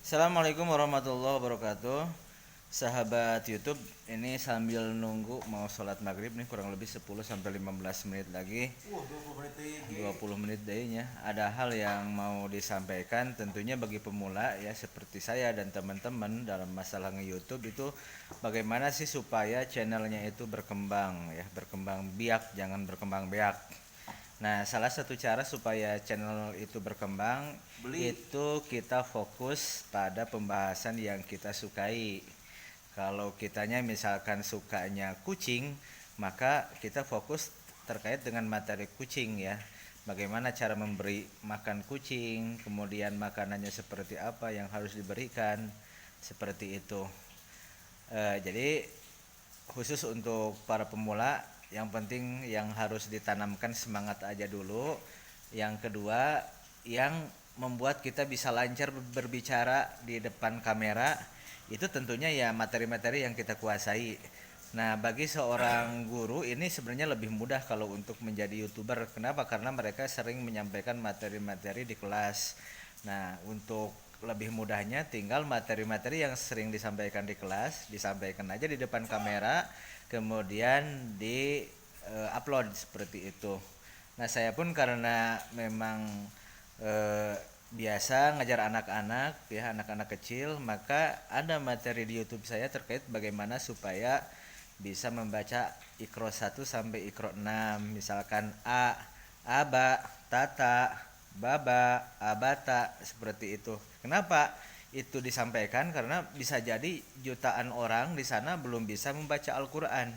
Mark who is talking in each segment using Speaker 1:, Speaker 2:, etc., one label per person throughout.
Speaker 1: Assalamualaikum warahmatullahi wabarakatuh. Sahabat YouTube, ini sambil nunggu mau sholat maghrib nih, kurang lebih 10 sampai 15 menit lagi. 20 menit dayanya. Ada hal yang mau disampaikan tentunya bagi pemula ya seperti saya dan teman-teman dalam masalah nge-YouTube itu bagaimana sih supaya channelnya itu berkembang ya, berkembang biak, jangan berkembang beak. Nah, salah satu cara supaya channel itu berkembang itu kita fokus pada pembahasan yang kita sukai. Kalau kitanya misalkan sukanya kucing, maka kita fokus terkait dengan materi kucing ya. Bagaimana cara memberi makan kucing, kemudian makanannya seperti apa yang harus diberikan, seperti itu. Jadi khusus untuk para pemula, yang penting yang harus ditanamkan semangat aja dulu. Yang kedua, yang membuat kita bisa lancar berbicara di depan kamera itu tentunya ya materi-materi yang kita kuasai. Nah, bagi seorang guru ini sebenarnya lebih mudah kalau untuk menjadi YouTuber. Kenapa? Karena mereka sering menyampaikan materi-materi di kelas. Nah, untuk lebih mudahnya tinggal materi-materi yang sering disampaikan di kelas disampaikan aja di depan kamera, kemudian di upload seperti itu. Nah, saya pun karena memang biasa ngajar anak-anak ya, anak-anak kecil, maka ada materi di YouTube saya terkait bagaimana supaya bisa membaca Iqra 1 sampai Iqra 6. Misalkan aba, tata, baba, abata, seperti itu. Kenapa itu disampaikan? Karena bisa jadi jutaan orang di sana belum bisa membaca Al-Qur'an.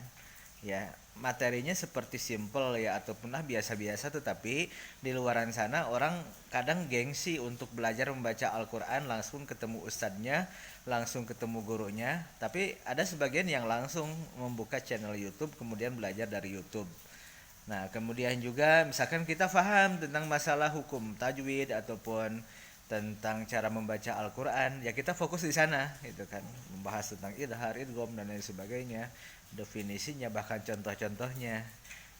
Speaker 1: Ya, materinya seperti simple ya ataupun biasa-biasa, tetapi di luaran sana orang kadang gengsi untuk belajar membaca Al-Qur'an, langsung ketemu ustadznya, langsung ketemu gurunya, tapi ada sebagian yang langsung membuka channel YouTube kemudian belajar dari YouTube. Nah, kemudian juga misalkan kita paham tentang masalah hukum tajwid ataupun tentang cara membaca Al-Qur'an, ya kita fokus di sana gitu kan. Membahas tentang idhar, idgham dan lain sebagainya, definisinya bahkan contoh-contohnya.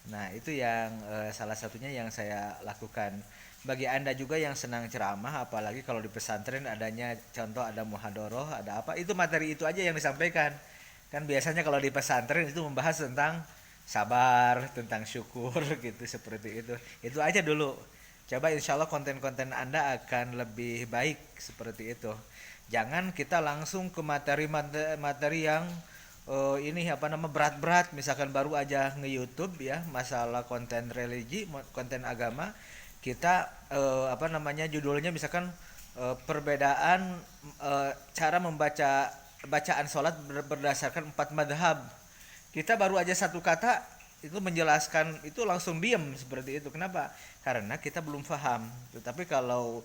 Speaker 1: Nah, itu yang salah satunya yang saya lakukan. Bagi Anda juga yang senang ceramah, apalagi kalau di pesantren adanya contoh, ada muhadoroh, ada apa, itu materi itu aja yang disampaikan. Kan biasanya kalau di pesantren itu membahas tentang sabar, tentang syukur gitu, seperti itu. Itu aja dulu. Coba insya Allah konten-konten Anda akan lebih baik seperti itu. Jangan kita langsung ke materi-materi yang ini apa nama berat-berat, misalkan baru aja nge-YouTube ya masalah konten religi, konten agama, kita apa namanya judulnya misalkan perbedaan cara membaca bacaan sholat berdasarkan 4 madhab. Kita baru aja satu kata itu menjelaskan itu langsung diam seperti itu. Kenapa? Karena kita belum paham. Tetapi kalau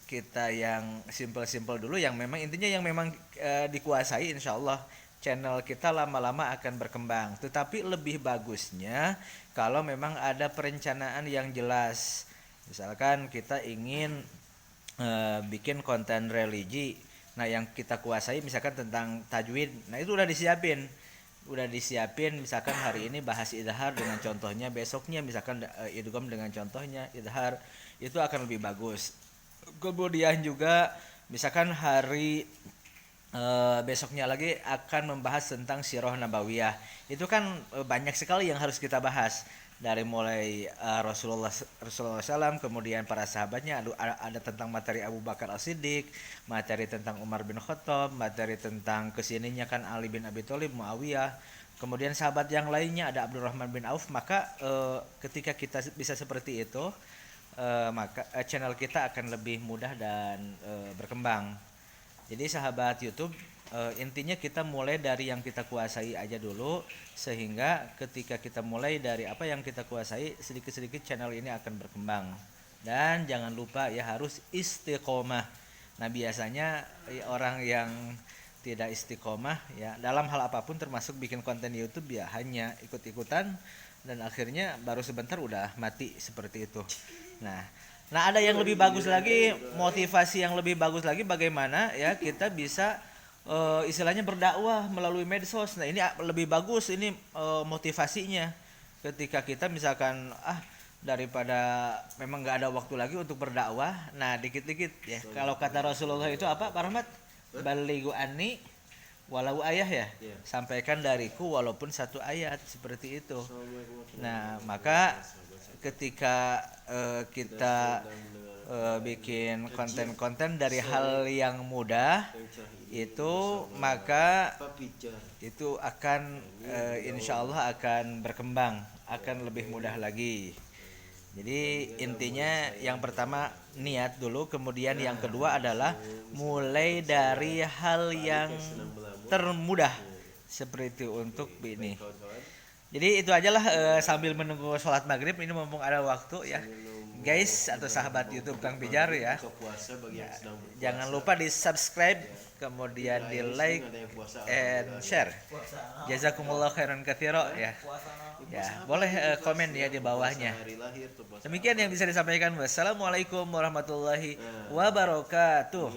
Speaker 1: kita yang simple-simple dulu, yang memang intinya yang memang dikuasai, insya Allah channel kita lama-lama akan berkembang. Tetapi lebih bagusnya kalau memang ada perencanaan yang jelas. Misalkan kita ingin bikin konten religi, nah yang kita kuasai misalkan tentang tajwid, nah itu udah disiapin misalkan hari ini bahas idhar dengan contohnya, besoknya misalkan idgham dengan contohnya idhar, itu akan lebih bagus. Kemudian juga misalkan hari besoknya lagi akan membahas tentang sirah nabawiyah, itu kan banyak sekali yang harus kita bahas, dari mulai Rasulullah SAW, kemudian para sahabatnya, ada tentang materi Abu Bakar As-Siddiq, materi tentang Umar bin Khattab, materi tentang kesininya kan Ali bin Abi Thalib, Muawiyah, kemudian sahabat yang lainnya ada Abdurrahman bin Auf. Maka ketika kita bisa seperti itu, maka channel kita akan lebih mudah dan berkembang. Jadi sahabat YouTube, intinya kita mulai dari yang kita kuasai aja dulu, sehingga ketika kita mulai dari apa yang kita kuasai, sedikit-sedikit channel ini akan berkembang. Dan jangan lupa ya, harus istiqomah. Nah, biasanya orang yang tidak istiqomah ya dalam hal apapun, termasuk bikin konten YouTube, ya hanya ikut-ikutan dan akhirnya baru sebentar udah mati seperti itu. Nah, ada yang lebih bagus lagi, motivasi yang lebih bagus lagi, bagaimana ya kita bisa istilahnya berdakwah melalui medsos. Nah, ini lebih bagus ini motivasinya. Ketika kita misalkan daripada memang nggak ada waktu lagi untuk berdakwah. Nah, dikit-dikit ya. Kalau kata Rasulullah itu apa, Pak Rahmat? Balighu anni walau ayah ya. Sampaikan dariku walaupun satu ayat, seperti itu. Nah, maka ketika kita bikin konten-konten dari hal yang mudah itu, maka itu akan insya Allah akan berkembang, akan lebih mudah lagi. Jadi intinya yang pertama niat dulu, kemudian yang kedua adalah mulai dari hal yang termudah seperti itu untuk ini. Jadi itu ajalah sambil menunggu sholat maghrib ini, mumpung ada waktu ya guys atau sahabat YouTube Kang Pijar ya. Jangan lupa di subscribe, kemudian di like and share. Jazakumullah khairan katsira ya. Ya, boleh komen ya di bawahnya. Demikian yang bisa disampaikan. Wassalamualaikum warahmatullahi wabarakatuh.